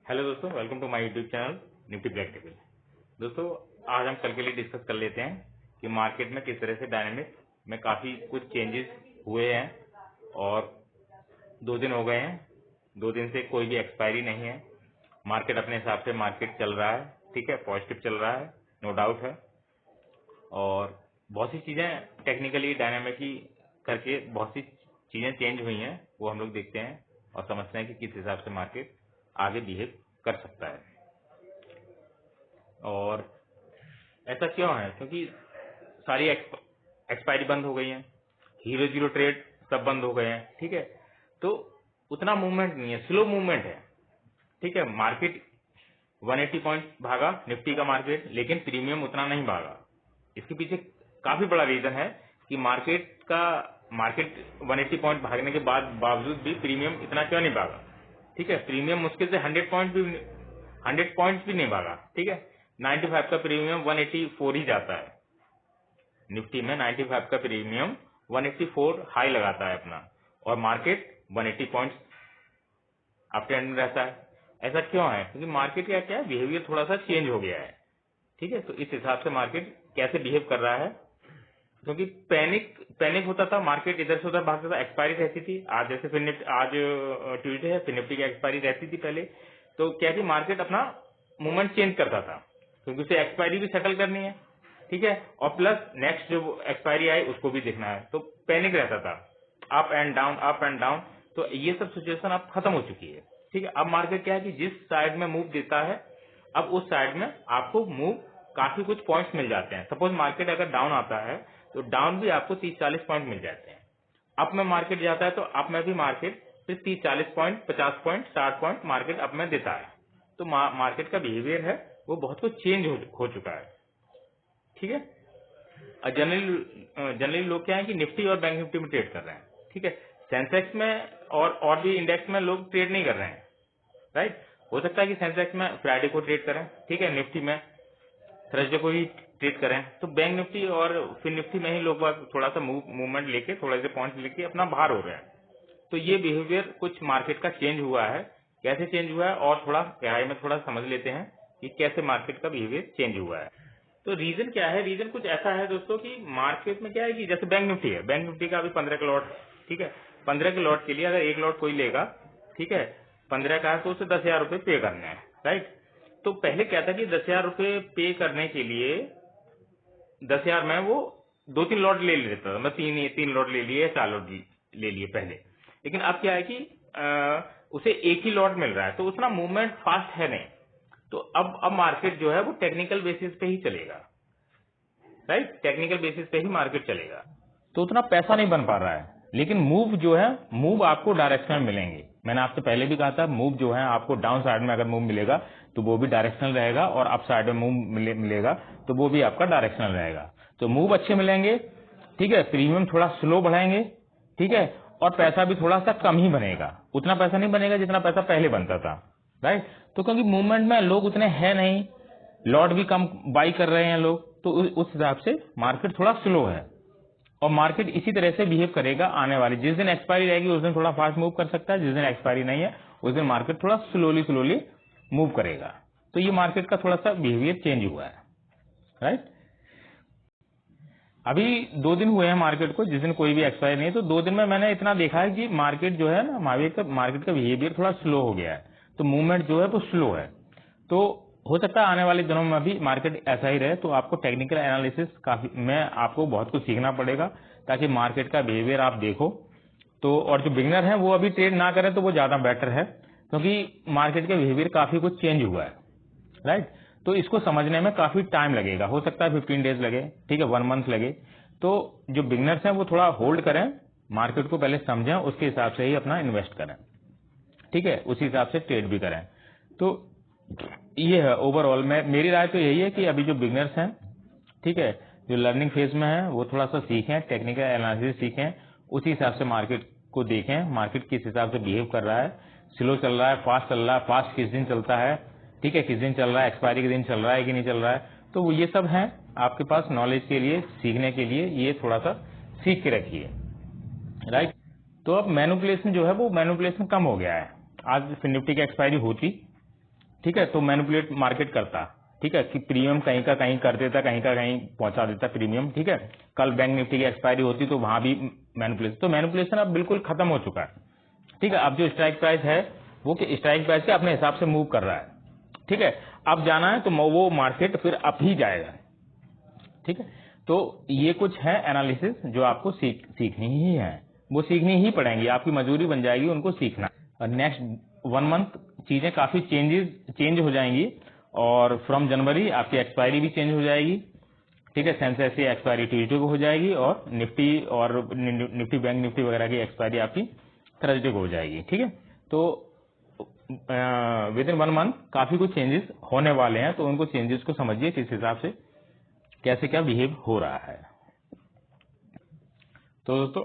Hello दोस्तों, welcome to my YouTube channel Nifty Practical. दोस्तों, आज हम कल के लिए डिस्कस कर लेते हैं कि मार्केट में किस तरह से डायनामिक्स में काफ़ी कुछ चेंजेस हुए हैं और 2 दिन हो गए हैं। 2 दिन से कोई भी एक्सपायरी नहीं है। मार्केट अपने हिसाब से मार्केट चल रहा है, ठीक है, पॉजिटिव चल रहा है, नो डाउट है। और बहुत सी चीज़ें टेक्निकली डायनामिकली करके बहुत सी चीज़ें चेंज हुई हैं, वो हम लोग देखते हैं और समझते हैं कि किस हिसाब से मार्केट आगे बिहेव कर सकता है। और ऐसा क्यों है? क्योंकि सारी एक्सपायरी बंद हो गई है, हीरो जीरो ट्रेड सब बंद हो गए हैं, ठीक है। तो उतना मूवमेंट नहीं है, स्लो मूवमेंट है, ठीक है। मार्केट 180 पॉइंट भागा निफ्टी का मार्केट, लेकिन प्रीमियम उतना नहीं भागा। इसके पीछे काफी बड़ा रीजन है कि मार्केट 180 पॉइंट भागने के बावजूद भी प्रीमियम इतना क्यों नहीं भागा, ठीक है। प्रीमियम मुश्किल से 100 पॉइंट भी नहीं भागा, ठीक है। 95 का प्रीमियम 184 ही जाता है। निफ्टी में 95 का प्रीमियम 184 हाई लगाता है अपना, और मार्केट 180 पॉइंट्स अप ट्रेंड रहता है। ऐसा क्यों है? क्योंकि मार्केट का क्या है, बिहेवियर थोड़ा सा चेंज हो गया है, ठीक है। तो इस हिसाब से मार्केट कैसे बिहेव कर रहा है, क्योंकि पैनिक होता था, मार्केट इधर से उधर भागता था, एक्सपायरी रहती थी। आज जैसे आज ट्यूजडे है, फिर निफ्टी की एक्सपायरी रहती थी पहले। तो क्या कि मार्केट अपना मूवमेंट चेंज करता था, क्योंकि उसे एक्सपायरी भी सेटल करनी है, ठीक है, और प्लस नेक्स्ट जो एक्सपायरी आई उसको भी देखना है। तो पैनिक रहता था, up and down up and down. तो ये सब सिचुएशन अब खत्म हो चुकी है, ठीक है। अब मार्केट क्या है कि जिस साइड में मूव देता है, अब उस साइड में आपको मूव काफी कुछ पॉइंट्स मिल जाते हैं। सपोज मार्केट अगर डाउन आता है तो डाउन भी आपको 30-40 पॉइंट मिल जाते हैं। अप में मार्केट जाता है तो अप में भी मार्केट फिर 30-40 point, 50 point, 60 point market up में देता है। तो मार्केट का बिहेवियर है वो बहुत कुछ चेंज हो चुका है, ठीक है। जनरली लोग क्या है कि निफ्टी और बैंक निफ्टी में ट्रेड कर रहे हैं, ठीक है। सेंसेक्स में और भी इंडेक्स में लोग ट्रेड नहीं कर रहे हैं, राइट। हो सकता है कि सेंसेक्स में फ्राइडे को ट्रेड करें, ठीक है, निफ्टी में थर्सडे को ही ट्रेड करें। तो बैंक निफ्टी और फिर निफ्टी में ही लोग थोड़ा सा मूवमेंट लेके, थोड़े से पॉइंट लेके अपना बाहर हो रहे हैं। तो ये बिहेवियर कुछ मार्केट का चेंज हुआ है। कैसे चेंज हुआ है और थोड़ा गहराई में थोड़ा समझ लेते हैं कि कैसे मार्केट का बिहेवियर चेंज हुआ है। तो रीजन क्या है? रीजन कुछ ऐसा है दोस्तों कि मार्केट में क्या है कि जैसे बैंक निफ्टी है, बैंक निफ्टी का अभी 15 का लॉट, ठीक है। 15 के लॉट के लिए अगर एक लॉट कोई लेगा, ठीक है, 15 का है तो उसे 10,000 रुपए पे करने हैं, राइट। तो पहले क्या था कि 10,000 रुपए पे करने के लिए 10,000 में वो 2-3 लॉट ले लेता था। मैं तीन लॉट ले लिए, 4 लॉट ले लिए पहले। लेकिन अब क्या है कि उसे एक ही लॉट मिल रहा है, तो उतना मूवमेंट फास्ट है नहीं। तो अब मार्केट जो है वो टेक्निकल बेसिस पे ही चलेगा, राइट। टेक्निकल बेसिस पे ही मार्केट चलेगा, तो उतना पैसा नहीं बन पा रहा है। लेकिन मूव जो है, मूव आपको डायरेक्शनल मिलेंगे। मैंने आपसे पहले भी कहा था, मूव जो है आपको डाउन साइड में अगर मूव मिलेगा तो वो भी डायरेक्शनल रहेगा, और अप साइड में मूव मिलेगा तो वो भी आपका डायरेक्शनल रहेगा। तो मूव अच्छे मिलेंगे, ठीक है। प्रीमियम थोड़ा स्लो बढ़ाएंगे, ठीक है, और पैसा भी थोड़ा सा कम ही बनेगा। उतना पैसा नहीं बनेगा जितना पैसा पहले बनता था, राइट। तो क्योंकि मूवमेंट में लोग उतने हैं नहीं, लॉट भी कम बाई कर रहे हैं लोग, तो उस हिसाब से मार्केट थोड़ा स्लो है। और मार्केट इसी तरह से बिहेव करेगा आने वाली, जिस दिन एक्सपायरी रहेगी उस दिन थोड़ा फास्ट मूव कर सकता है, जिस दिन एक्सपायरी नहीं है उस दिन मार्केट थोड़ा स्लोली मूव करेगा। तो ये मार्केट का थोड़ा सा बिहेवियर चेंज हुआ है, राइट। अभी 2 दिन हुए हैं मार्केट को, जिस दिन कोई भी एक्सपायरी नहीं है। तो 2 दिन में मैंने इतना देखा है कि मार्केट जो है ना, मार्केट का बिहेवियर थोड़ा स्लो हो गया है। तो मूवमेंट जो है वो स्लो है। तो हो सकता है आने वाले दिनों में भी मार्केट ऐसा ही रहे। तो आपको टेक्निकल एनालिसिस में आपको बहुत कुछ सीखना पड़ेगा, ताकि मार्केट का बिहेवियर आप देखो। तो और जो बिगिनर है वो अभी ट्रेड ना करें तो वो ज्यादा बेटर है, क्योंकि मार्केट का बिहेवियर काफी कुछ चेंज हुआ है, राइट। तो इसको समझने में काफी टाइम लगेगा, हो सकता है 15 डेज लगे, ठीक है, 1 मंथ लगे। तो जो बिगिनर्स हैं वो थोड़ा होल्ड करें, मार्केट को पहले समझें, उसके हिसाब से ही अपना इन्वेस्ट करें, ठीक है, उसी हिसाब से ट्रेड भी करें। तो ये है ओवरऑल में मेरी राय तो यही है कि अभी जो बिगिनर्स हैं, ठीक है, जो लर्निंग फेज में है, वो थोड़ा सा सीखें, टेक्निकल एनालिसिस सीखें, उसी हिसाब से मार्केट को देखें, मार्केट किस हिसाब से बिहेव कर रहा है, स्लो चल रहा है, फास्ट चल रहा है, फास्ट किस दिन चलता है, ठीक है, किस दिन चल रहा है, एक्सपायरी के दिन चल रहा है कि नहीं चल रहा है। तो वो ये सब है आपके पास नॉलेज के लिए, सीखने के लिए, ये थोड़ा सा सीख के रखिए, राइट। तो अब मैनिपुलेशन जो है वो मैनिपुलेशन कम हो गया है। आज निफ्टी की एक्सपायरी होती, ठीक है, तो मैनिपुलेट मार्केट करता, ठीक है, कि प्रीमियम कहीं का कहीं कर देता, कहीं का कहीं पहुंचा देता प्रीमियम, ठीक है। कल बैंक निफ्टी की एक्सपायरी होती तो वहां भी मैनिपुलेशन, तो मैनिपुलेशन अब बिल्कुल खत्म हो चुका है, ठीक है। अब जो स्ट्राइक प्राइस है वो कि स्ट्राइक प्राइस के अपने हिसाब से मूव कर रहा है, ठीक है। अब जाना है तो वो मार्केट फिर अप ही जाएगा, ठीक है। तो ये कुछ है एनालिसिस जो आपको सीखनी ही है, वो सीखनी ही पड़ेंगी, आपकी मजबूरी बन जाएगी उनको सीखना। और नेक्स्ट 1 मंथ चीजें काफी चेंज हो जाएंगी, और फ्रॉम जनवरी आपकी एक्सपायरी भी चेंज हो जाएगी, ठीक है। सेंसेक्स की एक्सपायरी ट्यूजडे को हो जाएगी, और निफ्टी बैंक निफ्टी वगैरह की एक्सपायरी आपकी थर्सडे को हो जाएगी, ठीक है। तो विद इन 1 मंथ काफी कुछ चेंजेस होने वाले हैं, तो उनको चेंजेस को समझिए किस हिसाब से कैसे क्या बिहेव हो रहा है। तो दोस्तों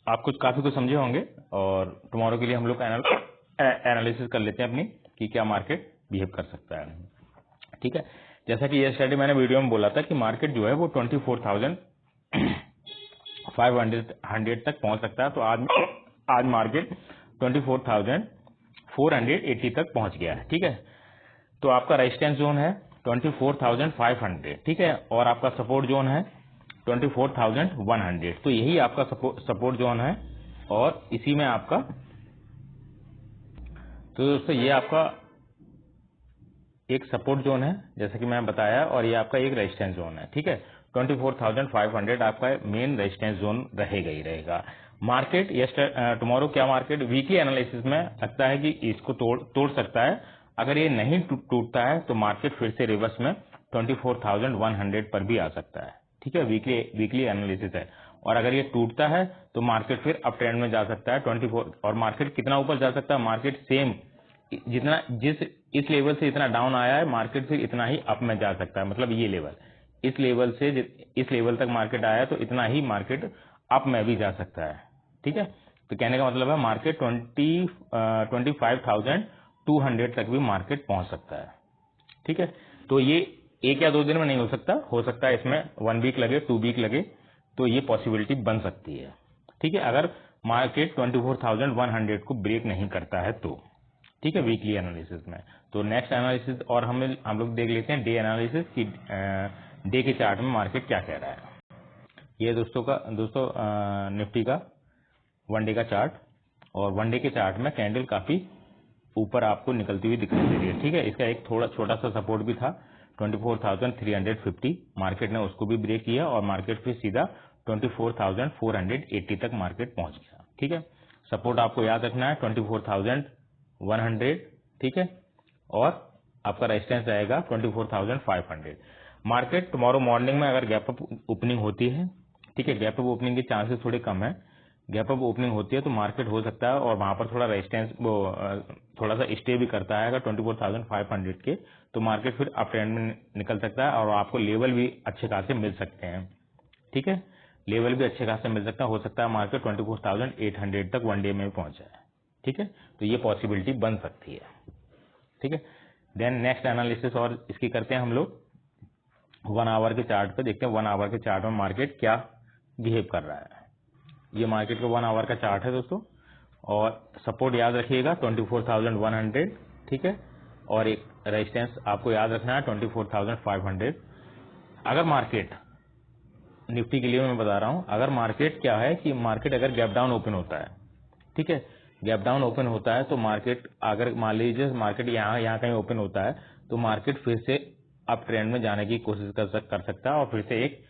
आप काफी कुछ समझे होंगे, और टुमारो के लिए हम लोग एनालिसिस कर लेते हैं अपनी कि क्या मार्केट बिहेव कर सकता है, ठीक है। जैसा कि यस्टरडे मैंने वीडियो में बोला था कि मार्केट जो है वो 24,500 तक पहुंच सकता है, तो आज मार्केट 24,480 तक पहुंच गया है, ठीक है। तो आपका रेजिस्टेंस जोन है 24,500, ठीक है, और आपका सपोर्ट जोन है 24,100, तो यही आपका सपोर्ट जोन है, और इसी में आपका, तो दोस्तों ये आपका एक सपोर्ट जोन है जैसा कि मैंने बताया, और ये आपका एक रेजिस्टेंस जोन है, ठीक है। 24,500 आपका मेन रेजिस्टेंस जोन रहेगा ही रहेगा। मार्केट टुमारो क्या मार्केट वीकली एनालिसिस में लगता है कि इसको तोड़ सकता है। अगर ये नहीं टूटता है तो मार्केट फिर से रिवर्स में 24,100 पर भी आ सकता है, ठीक है। वीकली एनालिसिस है, और अगर ये टूटता है तो मार्केट फिर अप ट्रेंड में जा सकता है 24, और मार्केट कितना ऊपर जा सकता है, मार्केट सेम जितना इस लेवल से इतना डाउन आया है, मार्केट फिर इतना ही अप में जा सकता है। मतलब ये लेवल, इस लेवल से इस लेवल तक मार्केट आया तो इतना ही मार्केट अप में भी जा सकता है, ठीक है। तो कहने का मतलब है मार्केट 25,200 तक भी मार्केट पहुंच सकता है, ठीक है। तो ये 1 या 2 दिन में नहीं हो सकता है इसमें 1 वीक लगे, 2 वीक लगे, तो ये पॉसिबिलिटी बन सकती है, ठीक है, अगर मार्केट 24,100 को ब्रेक नहीं करता है तो, ठीक है, वीकली एनालिसिस में। तो नेक्स्ट एनालिसिस और हम लोग देख लेते हैं डे एनालिसिस की, डे के चार्ट में मार्केट क्या कह रहा है। ये दोस्तों निफ्टी का 1 डे का चार्ट, और 1 डे के चार्ट में कैंडल काफी ऊपर आपको निकलती हुई दिखाई दे रही है, ठीक है। इसका एक थोड़ा छोटा सा सपोर्ट भी था 24,350, मार्केट ने उसको भी ब्रेक किया, और मार्केट फिर सीधा 24,480 तक मार्केट पहुंच गया, ठीक है। सपोर्ट आपको याद रखना है 24,100, ठीक है, और आपका रेजिस्टेंस रहेगा 24,500। मार्केट टुमारो मॉर्निंग में अगर गैप अप ओपनिंग होती है, ठीक है, गैप अप ओपनिंग के चांसेस थोड़े कम है, गैप अप ओपनिंग होती है तो मार्केट हो सकता है, और वहां पर थोड़ा रेजिस्टेंस थोड़ा सा स्टे भी करता है अगर 24,500 के, तो मार्केट फिर अप ट्रेंड में निकल सकता है, और आपको लेवल भी अच्छे खासे मिल सकते हैं, ठीक है, लेवल भी अच्छे खासे मिल सकता है। हो सकता है मार्केट 24,800 तक 1 डे में पहुंच जाए, ठीक है, तो ये पॉसिबिलिटी बन सकती है, ठीक है। देन नेक्स्ट एनालिसिस और इसकी करते हैं हम लोग 1 आवर के चार्ट पे, देखते हैं 1 आवर के चार्ट में मार्केट क्या बिहेव कर रहा है। ये मार्केट का 1 आवर का चार्ट है दोस्तों, और सपोर्ट याद रखिएगा 24,100, ठीक है, और एक रेजिस्टेंस आपको याद रखना है 24,500। अगर मार्केट निफ्टी के लिए मैं बता रहा हूं, अगर मार्केट क्या है कि मार्केट अगर गैप डाउन ओपन होता है, ठीक है, गैप डाउन ओपन होता है तो मार्केट, अगर मान लीजिए मार्केट यहाँ कहीं ओपन होता है तो मार्केट फिर से अप ट्रेंड में जाने की कोशिश कर सकता है, और फिर से एक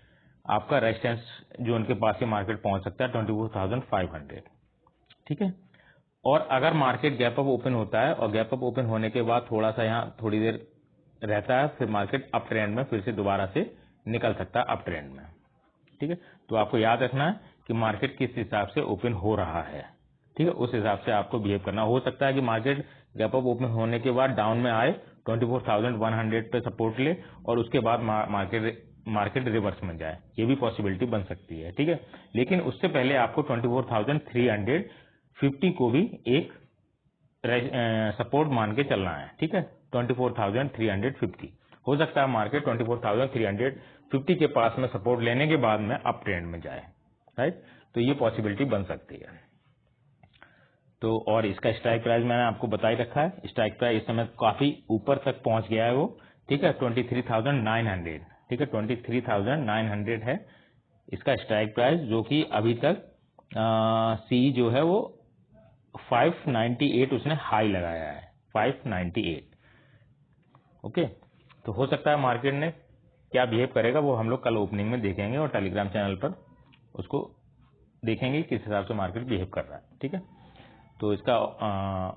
आपका रेजिस्टेंस जो उनके पास ही मार्केट पहुंच सकता है 24,500, ठीक है। और अगर मार्केट गैप अप ओपन होता है, और गैप अप ओपन होने के बाद थोड़ा सा यहाँ थोड़ी देर रहता है, फिर मार्केट अप ट्रेंड में फिर से दोबारा से निकल सकता है अप ट्रेंड में, ठीक है। तो आपको याद रखना है कि मार्केट किस हिसाब से ओपन हो रहा है, ठीक है, उस हिसाब से आपको बिहेव करना। हो सकता है कि मार्केट गैप अप ओपन होने के बाद डाउन में आए, 24,100 पे सपोर्ट ले, और उसके बाद मार्केट रिवर्स में जाए, ये भी पॉसिबिलिटी बन सकती है, ठीक है। लेकिन उससे पहले आपको 24,350 को भी एक सपोर्ट मान के चलना है, ठीक है, 24,350। हो सकता है मार्केट 24,350 के पास में सपोर्ट लेने के बाद में अप ट्रेंड में जाए, राइट, तो ये पॉसिबिलिटी बन सकती है। तो और इसका स्ट्राइक प्राइस मैंने आपको बता ही रखा है, स्ट्राइक प्राइस इस समय काफी ऊपर तक पहुंच गया है वो, ठीक है 23,900, ठीक है 23,900 है इसका स्ट्राइक प्राइस, जो कि अभी तक सी जो है वो 598 उसने हाई लगाया है, 598। ओके, तो हो सकता है मार्केट ने क्या बिहेव करेगा वो हम लोग कल ओपनिंग में देखेंगे और टेलीग्राम चैनल पर उसको देखेंगे किस हिसाब से मार्केट बिहेव कर रहा है, ठीक है। तो इसका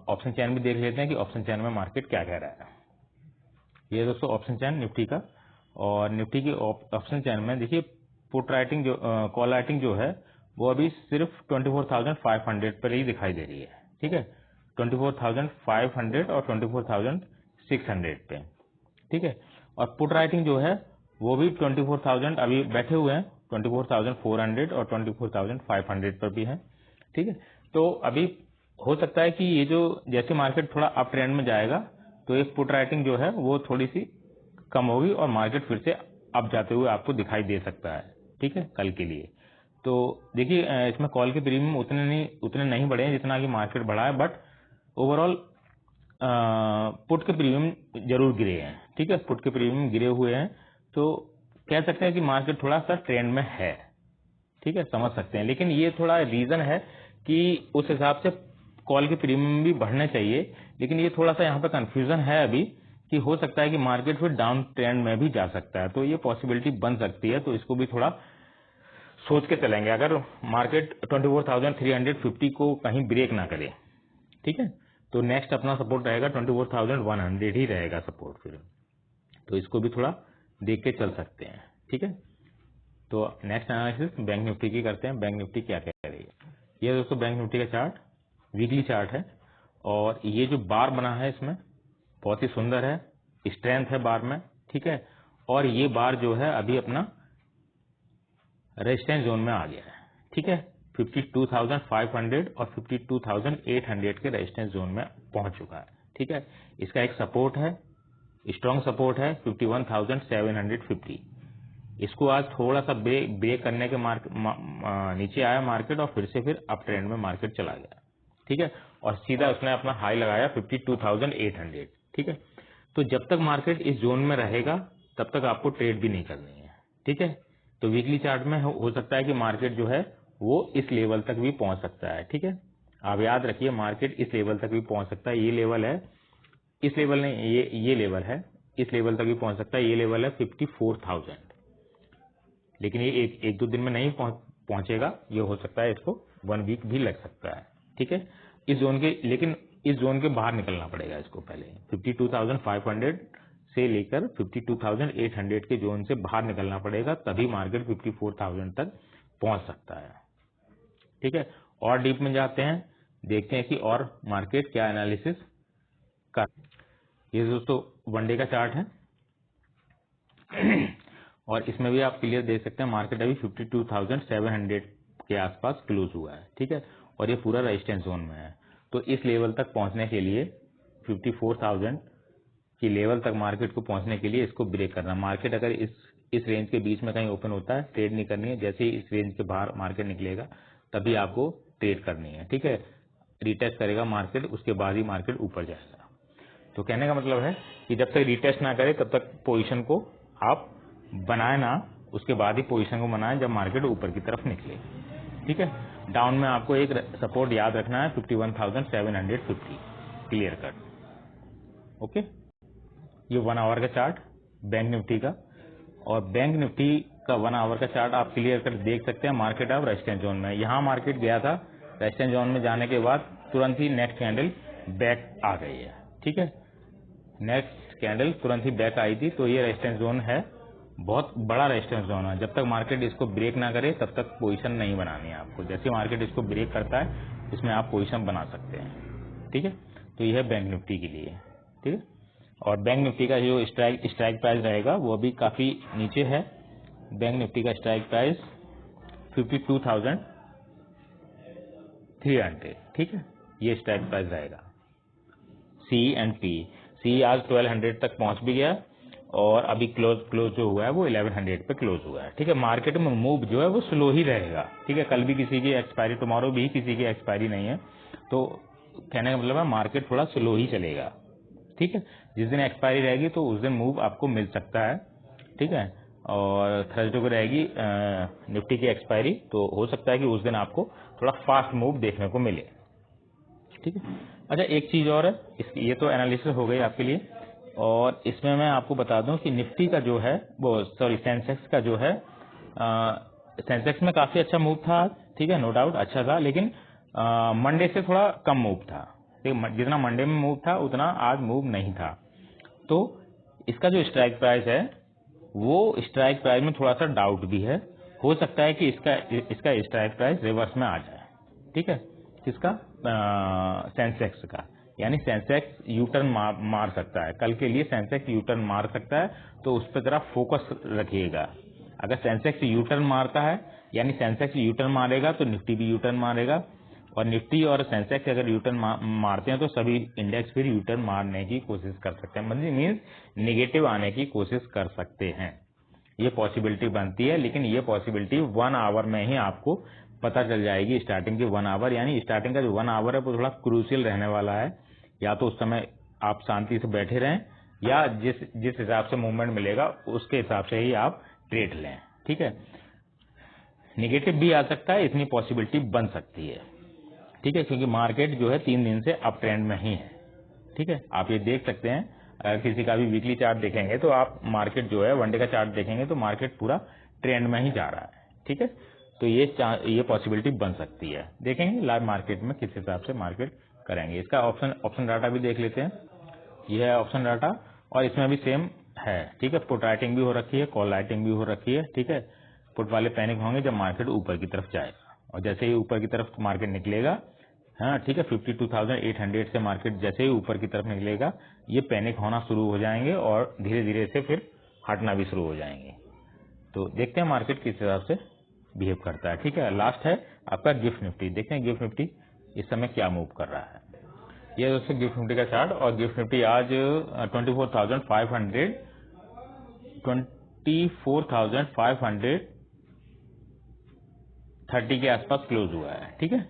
ऑप्शन चैन भी देख लेते हैं कि ऑप्शन चैन में मार्केट क्या कह रहा है। ये दोस्तों ऑप्शन चैन निफ्टी का, और निफ्टी की ऑप्शन चैन में देखिए पुट राइटिंग जो कॉल राइटिंग जो है वो अभी सिर्फ 24,500 पर ही दिखाई दे रही है, ठीक है 24,500 और 24,600 पे, ठीक है। और पुट राइटिंग जो है वो भी 24,000 अभी बैठे हुए हैं, 24,400 और 24,500 पर भी है, ठीक है। तो अभी हो सकता है कि ये जो जैसे मार्केट थोड़ा अप ट्रेंड में जाएगा तो एक पुट राइटिंग जो है वो थोड़ी सी कम होगी और मार्केट फिर से अप जाते हुए आपको दिखाई दे सकता है, ठीक है कल के लिए। तो देखिए इसमें कॉल के प्रीमियम उतने नहीं बढ़े हैं जितना कि मार्केट बढ़ा है, बट ओवरऑल पुट के प्रीमियम जरूर गिरे हैं, ठीक है पुट के प्रीमियम गिरे हुए हैं, तो कह सकते हैं कि मार्केट थोड़ा सा ट्रेंड में है, ठीक है समझ सकते हैं। लेकिन ये थोड़ा रीजन है कि उस हिसाब से कॉल के प्रीमियम भी बढ़ने चाहिए, लेकिन ये थोड़ा सा यहाँ पे कंफ्यूजन है अभी कि हो सकता है कि मार्केट फिर डाउन ट्रेंड में भी जा सकता है, तो ये पॉसिबिलिटी बन सकती है, तो इसको भी थोड़ा सोच के चलेंगे अगर मार्केट 24,350 को कहीं ब्रेक ना करे, ठीक है। तो नेक्स्ट अपना सपोर्ट रहेगा 24,100 ही रहेगा सपोर्ट फिर, तो इसको भी थोड़ा देख के चल सकते हैं, ठीक है। तो नेक्स्ट एनालिसिस बैंक निफ्टी की करते हैं, बैंक निफ्टी क्या कह रही है। ये दोस्तों बैंक निफ्टी का चार्ट वीकली चार्ट है, और ये जो बार बना है इसमें बहुत ही सुंदर है, स्ट्रेंथ है बार में, ठीक है। और ये बार जो है अभी अपना रेजिस्टेंस जोन में आ गया है, ठीक है 52,500 और 52,800 के रेजिस्टेंस जोन में पहुंच चुका है, ठीक है। इसका एक सपोर्ट है, स्ट्रॉन्ग सपोर्ट है 51,750। इसको आज थोड़ा सा ब्रेक करने के नीचे आया मार्केट और फिर अप ट्रेंड में मार्केट चला गया, ठीक है। और सीधा उसने अपना हाई लगाया 52,800, ठीक है। तो जब तक मार्केट इस जोन में रहेगा तब तक आपको ट्रेड भी नहीं करनी है, ठीक है। तो वीकली चार्ट में हो सकता है कि मार्केट जो है वो इस लेवल तक भी पहुंच सकता है, ठीक है। आप याद रखिए मार्केट इस लेवल तक भी पहुंच सकता है, ये लेवल है, इस लेवल नहीं, ये लेवल है, इस लेवल तक भी पहुंच सकता है, ये लेवल है 54,000। लेकिन ये एक दो दिन में नहीं पहुंचेगा, ये हो सकता है इसको 1 वीक भी लग सकता है, ठीक है। लेकिन इस जोन के बाहर निकलना पड़ेगा इसको पहले, 52,500 से लेकर 52,800 के जोन से बाहर निकलना पड़ेगा, तभी मार्केट 54,000 तक पहुंच सकता है, ठीक है। और डीप में जाते हैं, देखते हैं कि और मार्केट क्या एनालिसिस कर। ये दोस्तों वनडे का चार्ट है और इसमें भी आप क्लियर देख सकते हैं मार्केट अभी 52,700 के आसपास क्लोज हुआ है, ठीक है। और ये पूरा रेजिस्टेंस जोन में है, तो इस लेवल तक पहुंचने के लिए 54,000 की लेवल तक मार्केट को पहुंचने के लिए इसको ब्रेक करना। मार्केट अगर इस रेंज के बीच में कहीं ओपन होता है, ट्रेड नहीं करनी है, जैसे ही इस रेंज के बाहर मार्केट निकलेगा तभी आपको ट्रेड करनी है, ठीक है। रिटेस्ट करेगा मार्केट, उसके बाद ही मार्केट ऊपर जाएगा। तो कहने का मतलब है कि जब तक रिटेस्ट ना करे तब तक पोजीशन को आप बनाए ना, उसके बाद ही पोजीशन को बनाए जब मार्केट ऊपर की तरफ निकले, ठीक है। डाउन में आपको एक सपोर्ट याद रखना है 51,750 क्लियर कट, ओके। ये 1 आवर का चार्ट बैंक निफ्टी का, और बैंक निफ्टी का 1 आवर का चार्ट आप क्लियर कर देख सकते हैं। मार्केट अब रेजिस्टेंस जोन में, यहाँ मार्केट गया था, रेजिस्टेंस जोन में जाने के बाद तुरंत ही नेक्स्ट कैंडल बैक आ गई है, ठीक है। नेक्स्ट कैंडल तुरंत ही बैक आई थी, तो ये रेजिस्टेंस जोन है, बहुत बड़ा रेजिस्टेंस जोन है। जब तक मार्केट इसको ब्रेक ना करे तब तक पोजीशन नहीं बनानी है आपको, जैसे मार्केट इसको ब्रेक करता है इसमें आप पोजीशन बना सकते हैं, ठीक है। तो यह है बैंक निफ्टी के लिए, ठीक है। और बैंक निफ्टी का जो स्ट्राइक प्राइस रहेगा वो अभी काफी नीचे है। बैंक निफ्टी का स्ट्राइक प्राइस 52,300, ठीक है, ये स्ट्राइक प्राइस रहेगा। सी एंड सी आज 1200 तक पहुंच भी गया और अभी क्लोज जो हुआ है वो 1100 पे क्लोज हुआ है, ठीक है। मार्केट में मूव जो है वो स्लो ही रहेगा, ठीक है। कल भी किसी की एक्सपायरी, टुमारो भी किसी की एक्सपायरी नहीं है, तो कहने का मतलब है मार्केट थोड़ा स्लो ही चलेगा, ठीक है। जिस दिन एक्सपायरी रहेगी तो उस दिन मूव आपको मिल सकता है, ठीक है। और थर्सडे को रहेगी निफ्टी की एक्सपायरी, तो हो सकता है कि उस दिन आपको थोड़ा फास्ट मूव देखने को मिले, ठीक है। अच्छा, एक चीज और है, ये तो एनालिसिस हो गई आपके लिए, और इसमें मैं आपको बता दूं कि निफ्टी का जो है वो सेंसेक्स का जो है, सेंसेक्स में काफी अच्छा मूव था आज, ठीक है, नो डाउट अच्छा था, लेकिन मंडे से थोड़ा कम मूव था, ठीक है। जितना मंडे में मूव था उतना आज मूव नहीं था। तो इसका जो स्ट्राइक प्राइस है वो स्ट्राइक प्राइस में थोड़ा सा डाउट भी है, हो सकता है कि इसका स्ट्राइक प्राइस रिवर्स में आ जाए, ठीक है। किसका? सेंसेक्स का, यानी सेंसेक्स यू टर्न मार सकता है कल के लिए, सेंसेक्स यू टर्न मार सकता है, तो उस पर जरा फोकस रखिएगा। अगर सेंसेक्स यू टर्न मारता है, यानी सेंसेक्स यू टर्न मारेगा तो निफ्टी भी यू टर्न मारेगा, और निफ्टी और सेंसेक्स अगर यू टर्न मारते हैं तो सभी इंडेक्स फिर यू टर्न मारने की कोशिश कर सकते हैं, मतलब मीन्स निगेटिव आने की कोशिश कर सकते हैं। ये पॉसिबिलिटी बनती है, लेकिन ये पॉसिबिलिटी 1 आवर में ही आपको पता चल जाएगी, स्टार्टिंग के 1 आवर, यानी स्टार्टिंग का जो 1 आवर है वो थोड़ा क्रूशियल रहने वाला है। या तो उस समय आप शांति से बैठे रहें, या जिस हिसाब से मूवमेंट मिलेगा उसके हिसाब से ही आप ट्रेड लें, ठीक है। निगेटिव भी आ सकता है, इतनी पॉसिबिलिटी बन सकती है, ठीक है, क्योंकि मार्केट जो है 3 दिन से अप ट्रेंड में ही है, ठीक है। आप ये देख सकते हैं, अगर किसी का भी वीकली चार्ट देखेंगे तो आप मार्केट जो है वनडे का चार्ट देखेंगे तो मार्केट पूरा ट्रेंड में ही जा रहा है, ठीक है। तो ये पॉसिबिलिटी बन सकती है, देखेंगे लाइव मार्केट में किस हिसाब से मार्केट करेंगे। इसका ऑप्शन डाटा भी देख लेते हैं, यह है ऑप्शन डाटा, और इसमें भी सेम है, ठीक है। पुट राइटिंग भी हो रखी है, कॉल राइटिंग भी हो रखी है, ठीक है। पुट वाले पैनिक होंगे जब मार्केट ऊपर की तरफ जाएगा, और जैसे ही ऊपर की तरफ मार्केट निकलेगा, हाँ ठीक है, 52,800 से मार्केट जैसे ही ऊपर की तरफ निकलेगा ये पैनिक होना शुरू हो जाएंगे, और धीरे धीरे से फिर हटना भी शुरू हो जाएंगे। तो देखते हैं मार्केट किस हिसाब से बिहेव करता है, ठीक है। लास्ट है आपका गिफ्ट निफ्टी, देखते हैं गिफ्ट निफ्टी इस समय क्या मूव कर रहा है। ये दोस्तों गिफ्ट निफ्टी का चार्ट, और गिफ्ट निफ्टी आज 24,530 के आसपास क्लोज हुआ है, ठीक है।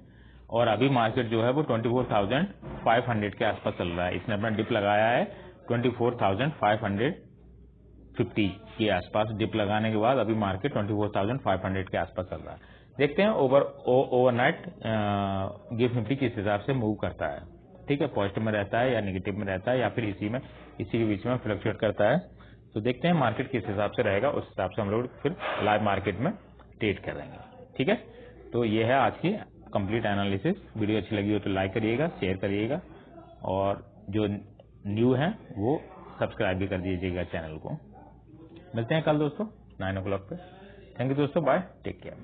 और अभी मार्केट जो है वो 24,500 के आसपास चल रहा है। इसने अपना डिप लगाया है 24,550 के आसपास, डिप लगाने के बाद अभी मार्केट 24,500 के आसपास चल रहा है। देखते हैं ओवरनाइट गिफ्ट निफ्टी किस हिसाब से मूव करता है, ठीक है, पॉजिटिव में रहता है या नेगेटिव में रहता है, या फिर इसी के बीच में फ्लक्चुएट करता है। तो देखते हैं मार्केट किस हिसाब से रहेगा, उस हिसाब से हम लोग फिर लाइव मार्केट में ट्रेड करेंगे, ठीक है। तो ये है आज की कंप्लीट एनालिसिस। वीडियो अच्छी लगी हो तो लाइक करिएगा, शेयर करिएगा, और जो न्यू है वो सब्सक्राइब भी कर दीजिएगा चैनल को। मिलते हैं कल दोस्तों 9 o'clock पे। थैंक यू दोस्तों, बाय, टेक केयर।